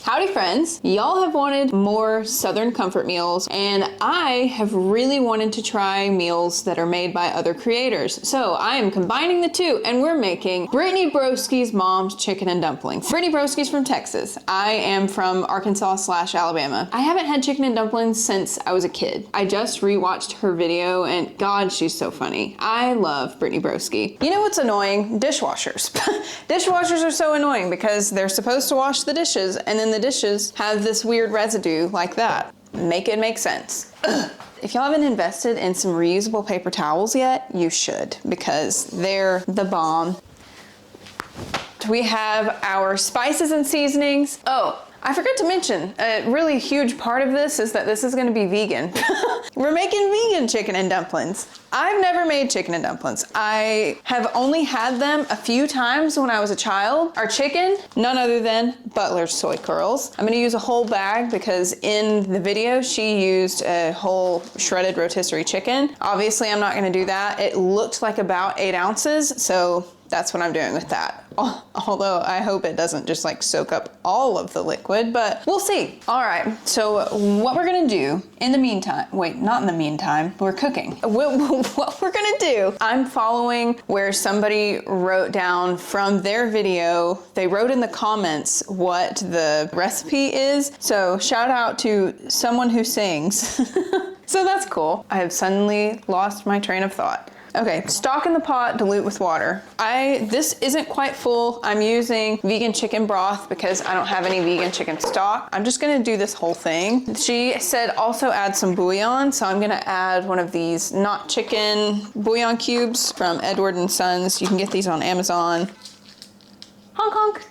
Howdy friends, y'all have wanted more Southern comfort meals and I have really wanted to try meals that are made by other creators. So I am combining the two and we're making Brittany Broski's mom's chicken and dumplings. Brittany Broski's from Texas. I am from Arkansas/Alabama. I haven't had chicken and dumplings since I was a kid. I just rewatched her video and God, she's so funny. I love Brittany Broski. You know what's annoying? Dishwashers. Dishwashers are so annoying because they're supposed to wash the dishes and then the dishes have this weird residue like that. Make it make sense. Ugh. If y'all haven't invested in some reusable paper towels yet, you should because they're the bomb. We have our spices and seasonings. Oh, I forgot to mention, a really huge part of this is that this is gonna be vegan. We're making vegan chicken and dumplings. I've never made chicken and dumplings. I have only had them a few times when I was a child. Our chicken, none other than Butler's soy curls. I'm gonna use a whole bag because in the video, she used a whole shredded rotisserie chicken. Obviously, I'm not gonna do that. It looked like about 8 ounces, so that's what I'm doing with that. Although I hope it doesn't just like soak up all of the liquid, but we'll see. All right, so what we're gonna do in the meantime, wait, not in the meantime, we're cooking. What we're gonna do, I'm following where somebody wrote down from their video, they wrote in the comments what the recipe is. So shout out to someone who sings. So that's cool. I have suddenly lost my train of thought. Okay, stock in the pot, dilute with water. This isn't quite full. I'm using vegan chicken broth because I don't have any vegan chicken stock. I'm just gonna do this whole thing. She said also add some bouillon, so I'm gonna add one of these not chicken bouillon cubes from Edward & Sons. You can get these on Amazon. Honk honk.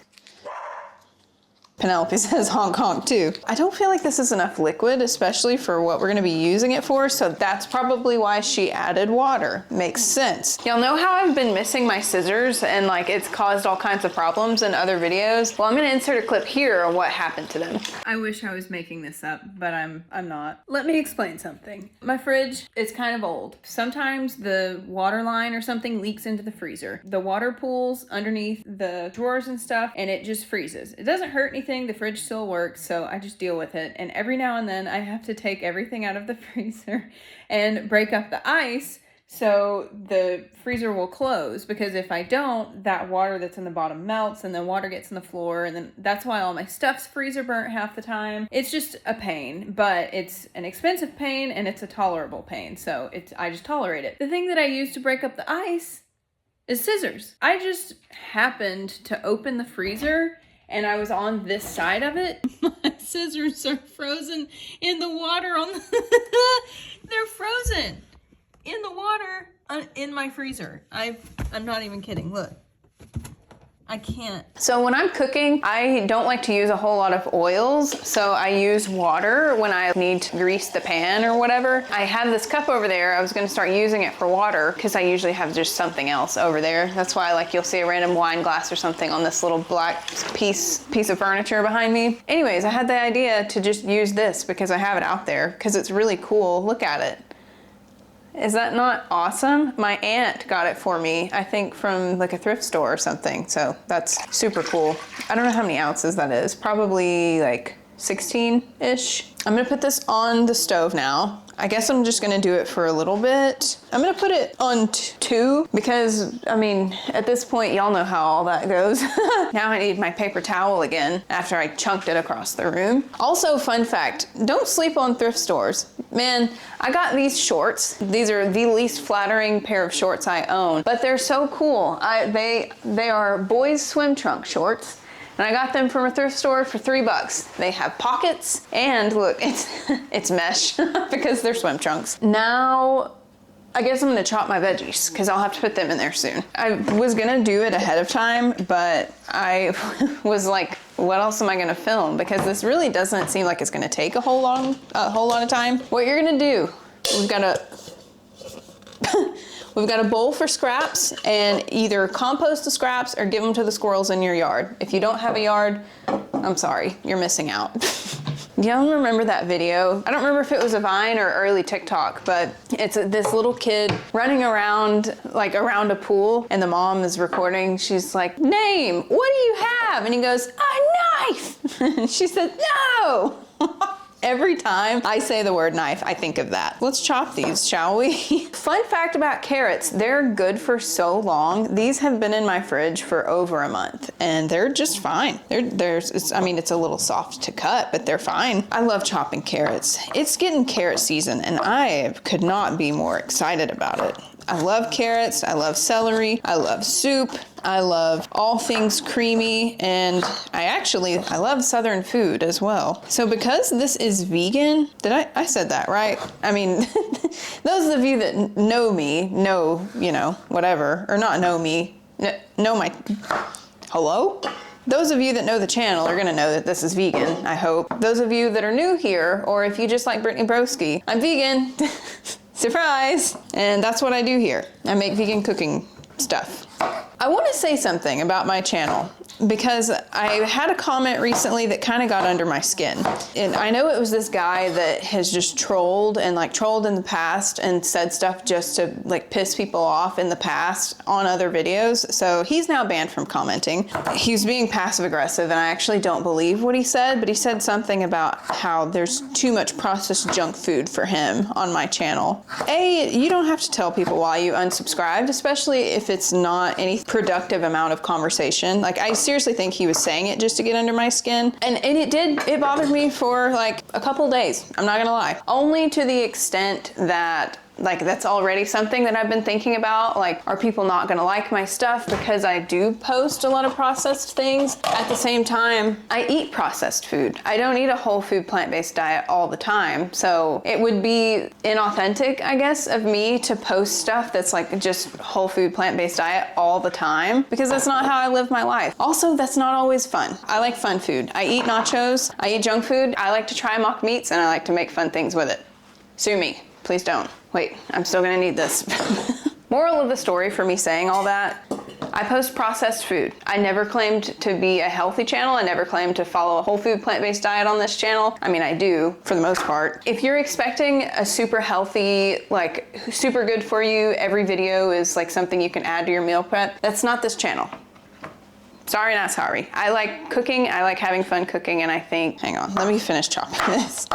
Penelope says honk honk too. I don't feel like this is enough liquid, especially for what we're gonna be using it for, so that's probably why she added water. Makes sense. Y'all know how I've been missing my scissors and like it's caused all kinds of problems in other videos? Well, I'm gonna insert a clip here of what happened to them. I wish I was making this up, but I'm not. Let me explain something. My fridge is kind of old. Sometimes the water line or something leaks into the freezer. The water pools underneath the drawers and stuff, and it just freezes. It doesn't hurt anything. The fridge still works, so I just deal with it. And every now and then I have to take everything out of the freezer and break up the ice so the freezer will close, because if I don't, that water that's in the bottom melts and then water gets in the floor, and then that's why all my stuff's freezer burnt half the time. It's just a pain, but it's an expensive pain and it's a tolerable pain, so I just tolerate it. The thing that I use to break up the ice is scissors. I just happened to open the freezer and I was on this side of it. My scissors are frozen in the water on the they're frozen in the water in my freezer. I'm not even kidding. Look. I can't. So when I'm cooking, I don't like to use a whole lot of oils, so I use water when I need to grease the pan or whatever. I have this cup over there. I was gonna start using it for water because I usually have just something else over there. That's why like you'll see a random wine glass or something on this little black piece of furniture behind me. Anyways, I had the idea to just use this because I have it out there because it's really cool. Look at it. Is that not awesome? My aunt got it for me, I think from like a thrift store or something. So that's super cool. I don't know how many ounces that is. Probably like 16-ish. I'm gonna put this on the stove now. I guess I'm just gonna do it for a little bit. I'm gonna put it on 2 because, I mean, at this point, y'all know how all that goes. Now I need my paper towel again after I chunked it across the room. Also, fun fact, don't sleep on thrift stores. Man, I got these shorts. These are the least flattering pair of shorts I own, but they're so cool. They are boys swim trunk shorts. And I got them from a thrift store for $3. They have pockets and look, it's mesh because they're swim trunks. Now, I guess I'm gonna chop my veggies because I'll have to put them in there soon. I was gonna do it ahead of time, but I was like, what else am I gonna film? Because this really doesn't seem like it's gonna take a whole lot of time. What you're gonna do, we've got a bowl for scraps and either compost the scraps or give them to the squirrels in your yard. If you don't have a yard, I'm sorry, you're missing out. Do y'all remember that video? I don't remember if it was a Vine or early TikTok, but it's this little kid running around, like around a pool, and the mom is recording. She's like, "Name, what do you have?" And he goes, "A knife." She said, no! Every time I say the word knife, I think of that. Let's chop these, shall we? Fun fact about carrots, they're good for so long. These have been in my fridge for over a month and they're just fine. I mean, it's a little soft to cut, but they're fine. I love chopping carrots. It's getting carrot season and I could not be more excited about it. I love carrots, I love celery, I love soup, I love all things creamy, and I love Southern food as well. So because this is vegan, I said that right? I mean, those of you that know me, know, whatever, or not know me, know my, hello? Those of you that know the channel are gonna know that this is vegan, I hope. Those of you that are new here, or if you just like Brittany Broski, I'm vegan. Surprise! And that's what I do here. I make vegan cooking stuff. I want to say something about my channel because I had a comment recently that kind of got under my skin. And I know it was this guy that has just trolled in the past and said stuff just to piss people off in the past on other videos. So he's now banned from commenting. He was being passive aggressive and I actually don't believe what he said, but he said something about how there's too much processed junk food for him on my channel. You don't have to tell people why you unsubscribed, especially if it's not any productive amount of conversation. I seriously think he was saying it just to get under my skin. And it bothered me for a couple days. I'm not gonna lie. Only to the extent that that's already something that I've been thinking about. Are people not gonna like my stuff because I do post a lot of processed things? At the same time, I eat processed food. I don't eat a whole food plant-based diet all the time. So it would be inauthentic, I guess, of me to post stuff that's just whole food plant-based diet all the time because that's not how I live my life. Also, that's not always fun. I like fun food. I eat nachos, I eat junk food, I like to try mock meats, and I like to make fun things with it. Sue me, please don't. Wait, I'm still gonna need this. Moral of the story for me saying all that, I post processed food. I never claimed to be a healthy channel. I never claimed to follow a whole food plant-based diet on this channel. I mean, I do for the most part. If you're expecting a super healthy, super good for you, every video is something you can add to your meal prep, that's not this channel. Sorry, not sorry. I like cooking, I like having fun cooking, and I think, hang on, let me finish chopping this.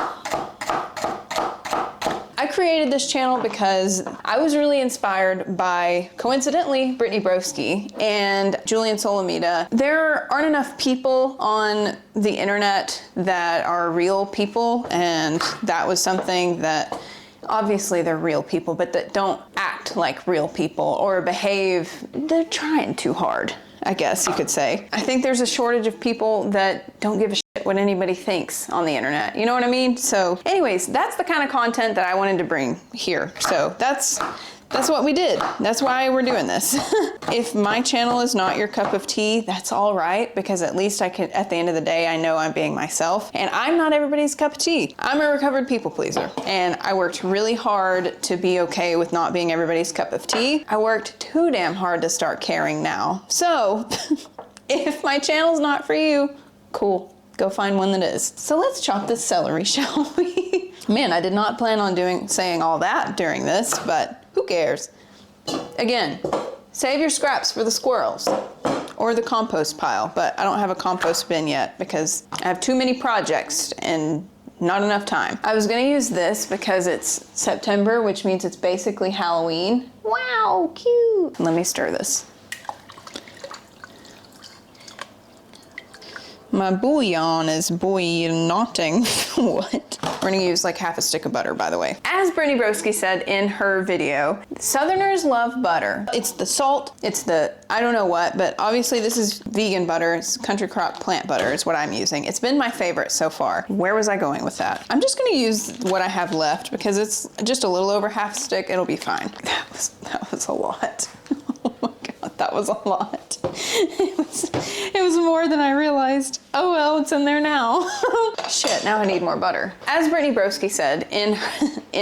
I created this channel because I was really inspired by, coincidentally, Brittany Broski and Julian Solomita. There aren't enough people on the internet that are real people, and that was something that, obviously they're real people, but that don't act like real people or behave, they're trying too hard, I guess you could say. I think there's a shortage of people that don't give a shit what anybody thinks on the internet. You know what I mean? So anyways, that's the kind of content that I wanted to bring here. So that's what we did. That's why we're doing this. If my channel is not your cup of tea, that's all right, because at least I can, at the end of the day, I know I'm being myself, and I'm not everybody's cup of tea. I'm a recovered people pleaser, and I worked really hard to be okay with not being everybody's cup of tea. I worked too damn hard to start caring now. So if my channel's not for you, cool. Go find one that is. So let's chop this celery, shall we? Man, I did not plan on saying all that during this, but who cares? Again, save your scraps for the squirrels or the compost pile, but I don't have a compost bin yet because I have too many projects and not enough time. I was gonna use this because it's September, which means it's basically Halloween. Wow, cute. Let me stir this. My bouillon is bouillonting. What? We're gonna use half a stick of butter, by the way. As Brittany Broski said in her video, Southerners love butter. It's the salt, it's the, I don't know what, but obviously this is vegan butter. It's country crock plant butter is what I'm using. It's been my favorite so far. Where was I going with that? I'm just gonna use what I have left because it's just a little over half a stick. It'll be fine. That was a lot. Oh my God, that was a lot. It was more than I realized. Oh well, it's in there now. Shit, now I need more butter. As Brittany Broski said in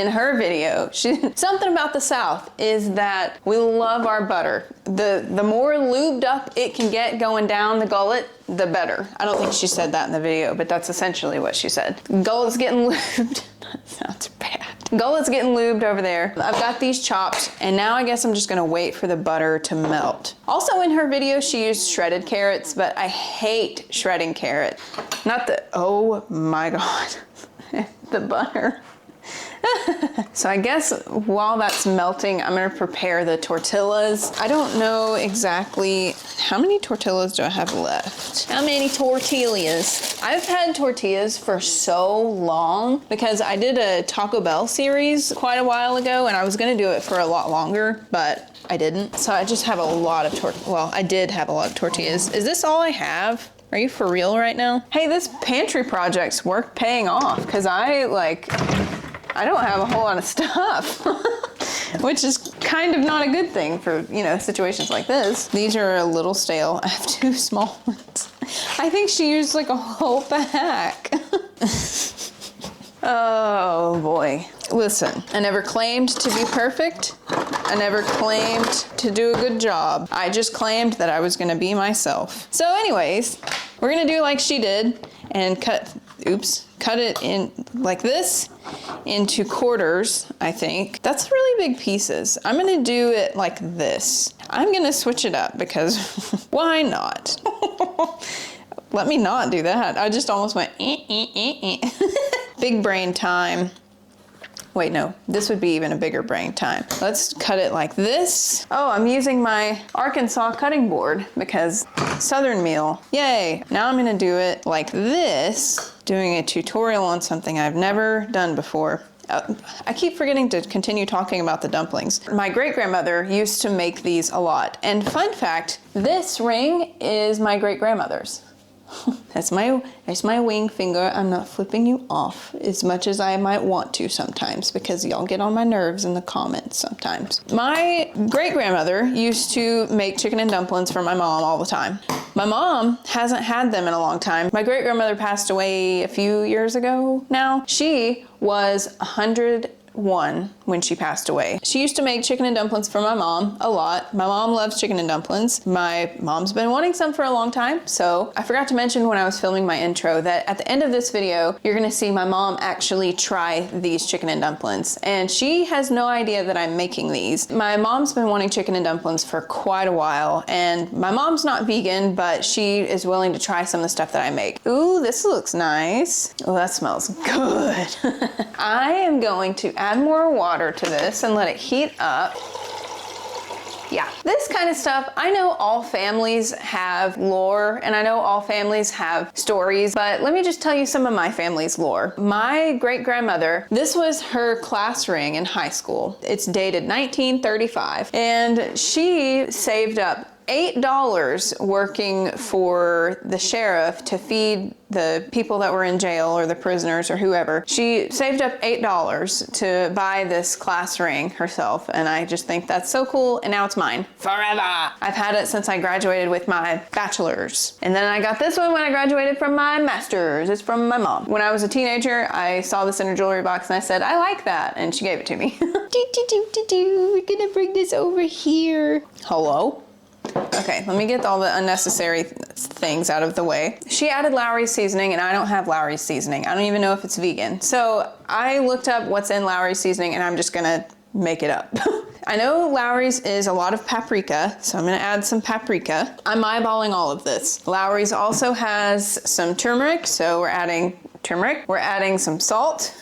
her video, something about the South is that we love our butter. The more lubed up it can get going down the gullet, the better. I don't think she said that in the video, but that's essentially what she said. Gullet's getting lubed. That sounds bad. Gullet's getting lubed over there. I've got these chopped, and now I guess I'm just gonna wait for the butter to melt. Also in her video, she used shredded carrots, but I hate shredding carrot. Not the, oh my God, the butter. So I guess while that's melting, I'm gonna prepare the tortillas. I don't know exactly, how many tortillas do I have left? How many tortillas? I've had tortillas for so long because I did a Taco Bell series quite a while ago and I was gonna do it for a lot longer, but I didn't. So I just have a lot of I did have a lot of tortillas. Is this all I have? Are you for real right now? Hey, this pantry project's worth paying off because I don't have a whole lot of stuff, which is kind of not a good thing for, you know, situations like this. These are a little stale. I have 2 small ones. I think she used like a whole pack. Oh boy. Listen, I never claimed to be perfect. I never claimed to do a good job. I just claimed that I was gonna be myself. So anyways, we're gonna do like she did and cut it in like this into quarters, I think. That's really big pieces. I'm gonna do it like this. I'm gonna switch it up because why not? Let me not do that. I just almost went Big brain time. Wait, no, this would be even a bigger brain time. Let's cut it like this. Oh, I'm using my Arkansas cutting board because Southern meal, yay. Now I'm gonna do it like this, doing a tutorial on something I've never done before. I keep forgetting to continue talking about the dumplings. My great-grandmother used to make these a lot. And fun fact, this ring is my great-grandmother's. That's my wing finger. I'm not flipping you off as much as I might want to sometimes because y'all get on my nerves in the comments sometimes. My great-grandmother used to make chicken and dumplings for my mom all the time. My mom hasn't had them in a long time. My great-grandmother passed away a few years ago now. She was 101 when she passed away. She used to make chicken and dumplings for my mom a lot. My mom loves chicken and dumplings. My mom's been wanting some for a long time. So I forgot to mention when I was filming my intro that at the end of this video, you're gonna see my mom actually try these chicken and dumplings. And she has no idea that I'm making these. My mom's been wanting chicken and dumplings for quite a while. And my mom's not vegan, but she is willing to try some of the stuff that I make. Ooh, this looks nice. Oh, that smells good. I am going to add more water to this and let it heat up. Yeah, this kind of stuff, I know all families have lore and I know all families have stories, but let me just tell you some of my family's lore. My great-grandmother, this was her class ring in high school. It's dated 1935 and she saved up $8 working for the sheriff to feed the people that were in jail or the prisoners or whoever. She saved up $8 to buy this class ring herself, and I just think that's so cool, and now it's mine forever. I've had it since I graduated with my bachelor's, and then I got this one when I graduated from my master's. It's from my mom. When I was a teenager, I saw this in her jewelry box and I said, I like that, and she gave it to me. We're gonna bring this over here. Hello? Okay, let me get all the unnecessary things out of the way. She added Lowry's seasoning and I don't have Lowry's seasoning. I don't even know if it's vegan. So I looked up what's in Lowry's seasoning and I'm just gonna make it up. I know Lowry's is a lot of paprika, so I'm gonna add some paprika. I'm eyeballing all of this. Lowry's also has some turmeric, so we're adding turmeric. We're adding some salt.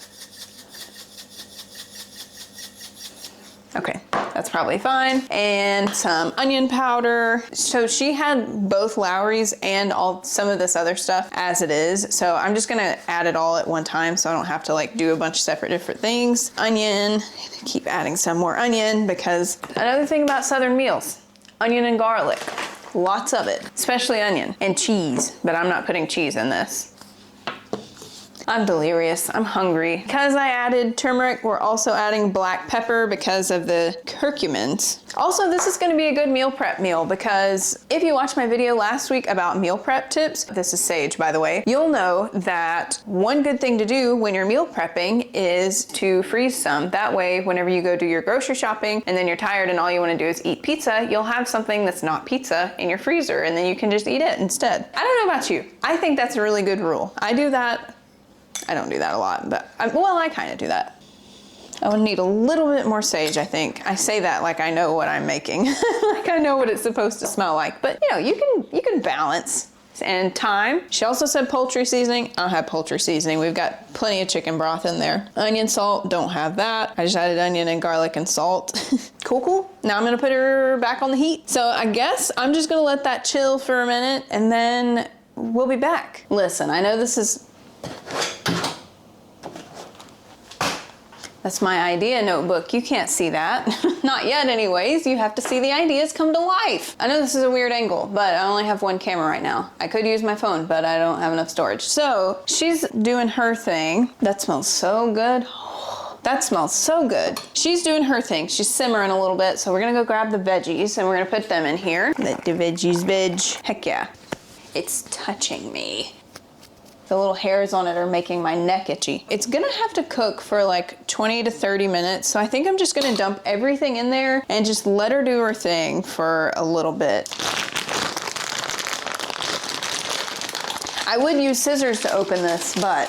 Okay, that's probably fine. And some onion powder. So she had both Lowry's and some of this other stuff as it is. So I'm just gonna add it all at one time so I don't have to like do a bunch of separate different things. Onion, keep adding some more onion because another thing about Southern meals, onion and garlic, lots of it, especially onion and cheese, but I'm not putting cheese in this. I'm delirious, I'm hungry. Because I added turmeric, we're also adding black pepper because of the curcumins. Also, this is gonna be a good meal prep meal because if you watched my video last week about meal prep tips, this is Sage, by the way, you'll know that one good thing to do when you're meal prepping is to freeze some. That way, whenever you go do your grocery shopping and then you're tired and all you wanna do is eat pizza, you'll have something that's not pizza in your freezer and then you can just eat it instead. I don't know about you. I think that's a really good rule. I do that. I don't do that a lot, but I kind of do that. I would need a little bit more sage, I think. I say that like I know what I'm making. Like I know what it's supposed to smell like. But you know, you can balance. And thyme. She also said poultry seasoning. I don't have poultry seasoning. We've got plenty of chicken broth in there. Onion salt, don't have that. I just added onion and garlic and salt. Cool. Now I'm gonna put her back on the heat. So I guess I'm just gonna let that chill for a minute and then we'll be back. Listen, I know this is, that's my idea notebook. You can't see that. Not yet anyways. You have to see the ideas come to life. I know this is a weird angle, but I only have one camera right now. I could use my phone, but I don't have enough storage. So she's doing her thing. That smells so good. That smells so good. She's doing her thing. She's simmering a little bit. So we're gonna go grab the veggies and we're gonna put them in here. Let the veggies veg. Heck yeah. It's touching me. The little hairs on it are making my neck itchy. It's gonna have to cook for like 20 to 30 minutes. So I think I'm just gonna dump everything in there and just let her do her thing for a little bit. I would use scissors to open this, but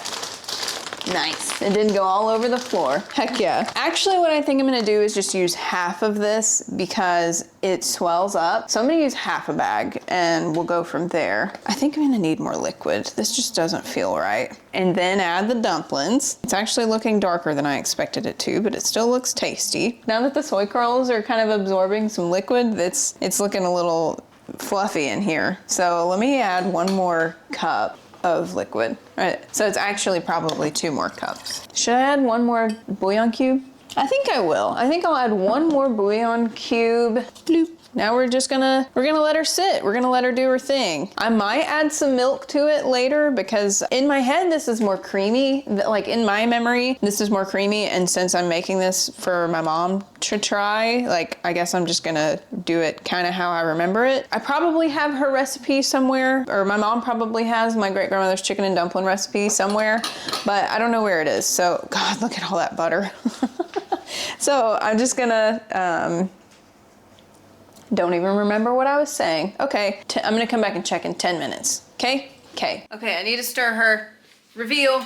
nice. It didn't go all over the floor. Heck yeah. Actually, what I think I'm gonna do is just use half of this because it swells up. So I'm gonna use half a bag and we'll go from there. I think I'm gonna need more liquid. This just doesn't feel right. And then add the dumplings. It's actually looking darker than I expected it to, but it still looks tasty. Now that the soy kernels are kind of absorbing some liquid, it's looking a little fluffy in here. So let me add one more cup of liquid. Right, so it's actually probably 2 more cups. Should I add one more bouillon cube? I think I will. I think I'll add one more bouillon cube. Bloop. Now we're gonna let her sit. We're gonna let her do her thing. I might add some milk to it later because in my head, this is more creamy. Like in my memory, this is more creamy. And since I'm making this for my mom to try, like, I guess I'm just gonna do it kind of how I remember it. I probably have her recipe somewhere, or my mom probably has my great grandmother's chicken and dumpling recipe somewhere, but I don't know where it is. So God, look at all that butter. So I'm just gonna, don't even remember what I was saying. Okay, I'm gonna come back and check in 10 minutes. Okay? Okay, I need to stir her. Reveal.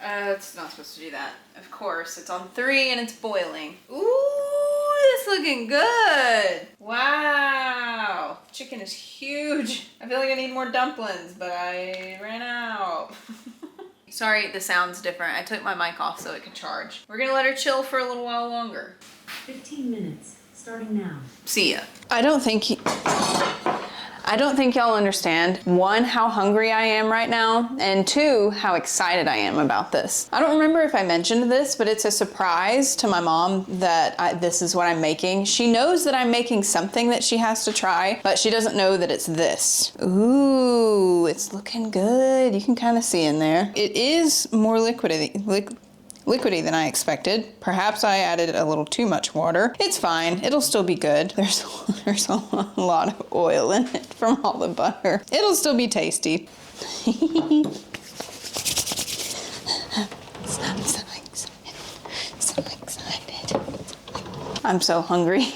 It's not supposed to do that. Of course, it's on 3 and it's boiling. Ooh, it's looking good. Wow, chicken is huge. I feel like I need more dumplings, but I ran out. Sorry, the sound's different. I took my mic off so it could charge. We're gonna let her chill for a little while longer. 15 minutes. Starting now. See ya. I don't think y'all understand, 1, how hungry I am right now, and 2, how excited I am about this. I don't remember if I mentioned this, but it's a surprise to my mom that this is what I'm making. She knows that I'm making something that she has to try, but she doesn't know that it's this. Ooh, it's looking good. You can kind of see in there. It is more liquidy than I expected. Perhaps I added a little too much water. It's fine. It'll still be good. There's a lot of oil in it from all the butter. It'll still be tasty. I'm so excited. So excited. I'm so hungry.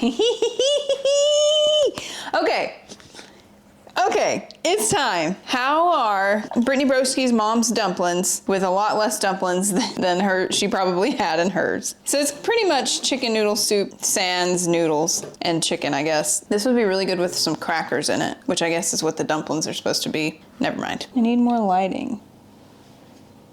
Okay, it's time. How are Brittany Broski's mom's dumplings with a lot less dumplings than she probably had in hers? So it's pretty much chicken noodle soup, sans noodles, and chicken, I guess. This would be really good with some crackers in it, which I guess is what the dumplings are supposed to be. Never mind. I need more lighting.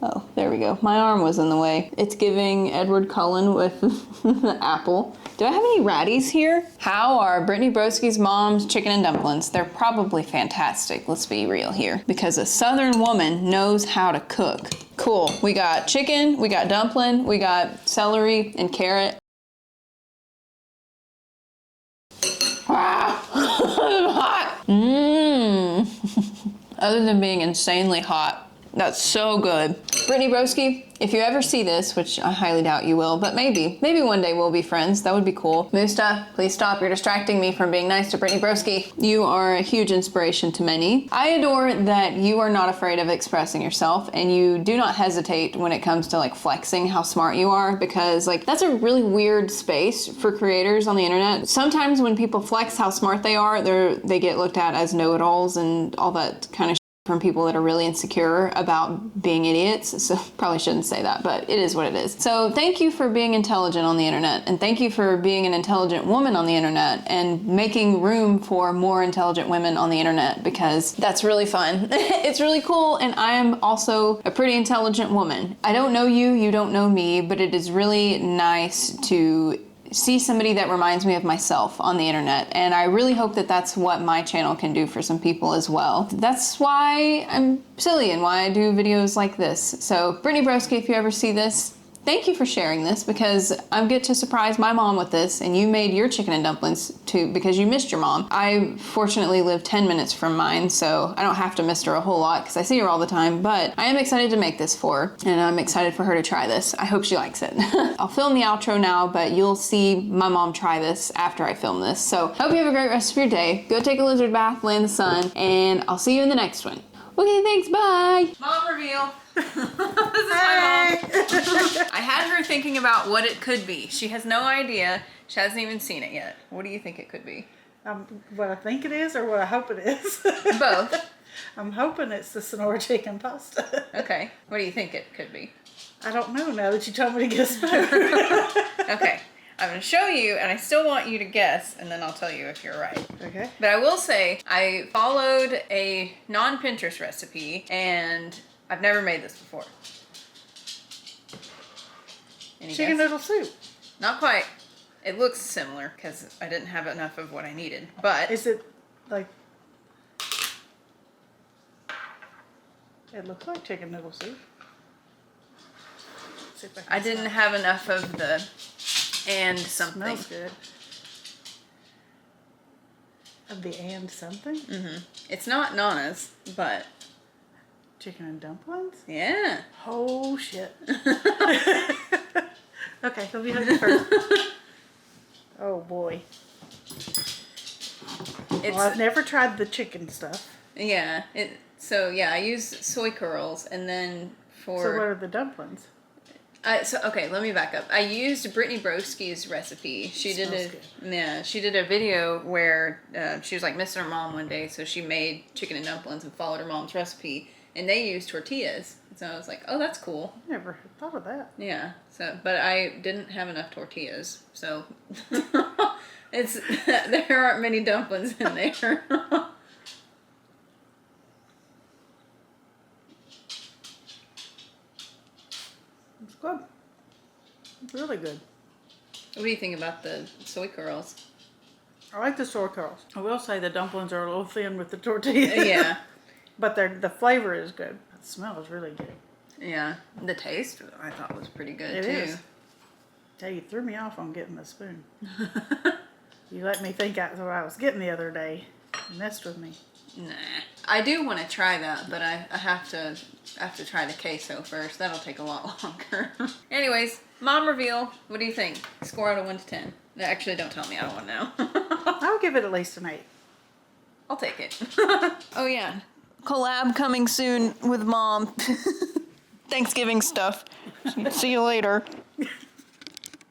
Oh, there we go. My arm was in the way. It's giving Edward Cullen with the apple. Do I have any ratties here? How are Brittany Broski's mom's chicken and dumplings? They're probably fantastic. Let's be real here. Because a Southern woman knows how to cook. Cool. We got chicken, we got dumpling, we got celery and carrot. Wow. Hot. Other than being insanely hot. That's so good. Brittany Broski, if you ever see this, which I highly doubt you will, but maybe one day we'll be friends. That would be cool. Musta, please stop. You're distracting me from being nice to Brittany Broski. You are a huge inspiration to many. I adore that you are not afraid of expressing yourself and you do not hesitate when it comes to like flexing how smart you are, because like that's a really weird space for creators on the internet. Sometimes when people flex how smart they are, they get looked at as know-it-alls and all that kind of from people that are really insecure about being idiots. So probably shouldn't say that, but it is what it is. So thank you for being intelligent on the internet, and thank you for being an intelligent woman on the internet and making room for more intelligent women on the internet, because that's really fun. It's really cool, and I am also a pretty intelligent woman. I don't know you, you don't know me, but it is really nice to see somebody that reminds me of myself on the internet, and I really hope that that's what my channel can do for some people as well. That's why I'm silly and why I do videos like this. So Brittany Broski, if you ever see this, thank you for sharing this, because I get to surprise my mom with this, and you made your chicken and dumplings too because you missed your mom. I fortunately live 10 minutes from mine, so I don't have to miss her a whole lot because I see her all the time, but I am excited to make this for her, and I'm excited for her to try this. I hope she likes it. I'll film the outro now, but you'll see my mom try this after I film this. So hope you have a great rest of your day. Go take a lizard bath, lay in the sun, and I'll see you in the next one. Okay, thanks, bye. Mom reveal. This is my mom. I had her thinking about what it could be. She has no idea. She hasn't even seen it yet. What do you think it could be? What I think it is or what I hope it is? Both. I'm hoping it's the Sonora chicken pasta. Okay. What do you think it could be? I don't know now that you told me to get a spoon. Okay. I'm going to show you, and I still want you to guess, and then I'll tell you if you're right. Okay. But I will say, I followed a non-Pinterest recipe, and I've never made this before. Any Chicken guess? noodle soup. Not quite. It looks similar, because I didn't have enough of what I needed. But Is it like... It looks like chicken noodle soup. See if I can didn't smell. have enough of the and something. Smells good. Of the and something? It's not Nana's, but Chicken and dumplings? yeah. Oh shit. Okay, let me have it first. Oh boy. It's, Well, I've never tried the chicken stuff. yeah. So yeah, I use soy curls, and then So what for are the dumplings? okay, let me back up. I used Brittany Broski's recipe. She did Smells she did a video where she was like missing her mom one day, so she made chicken and dumplings and followed her mom's recipe, and they used tortillas. So I was like, oh, that's cool. Never thought of that. Yeah. So, but I didn't have enough tortillas, so there aren't many dumplings in there. It's good. It's really good. What do you think about the soy curls? I like the soy curls. I will say the dumplings are a little thin with the tortilla. Yeah. But the flavor is good. The smell is really good. Yeah. The taste I thought was pretty good It too. is. Tell you, threw me off on getting the spoon. You let me think that's what I was getting the other day. You messed with me. Nah. I do want to try that, but I have to try the queso first. That'll take a lot longer. Anyways, mom reveal. What do you think? Score out of 1 to 10. Actually, don't tell me. I don't want to know. I'll give it at least an 8. I'll take it. Oh yeah. Collab coming soon with mom. Thanksgiving stuff. See you later.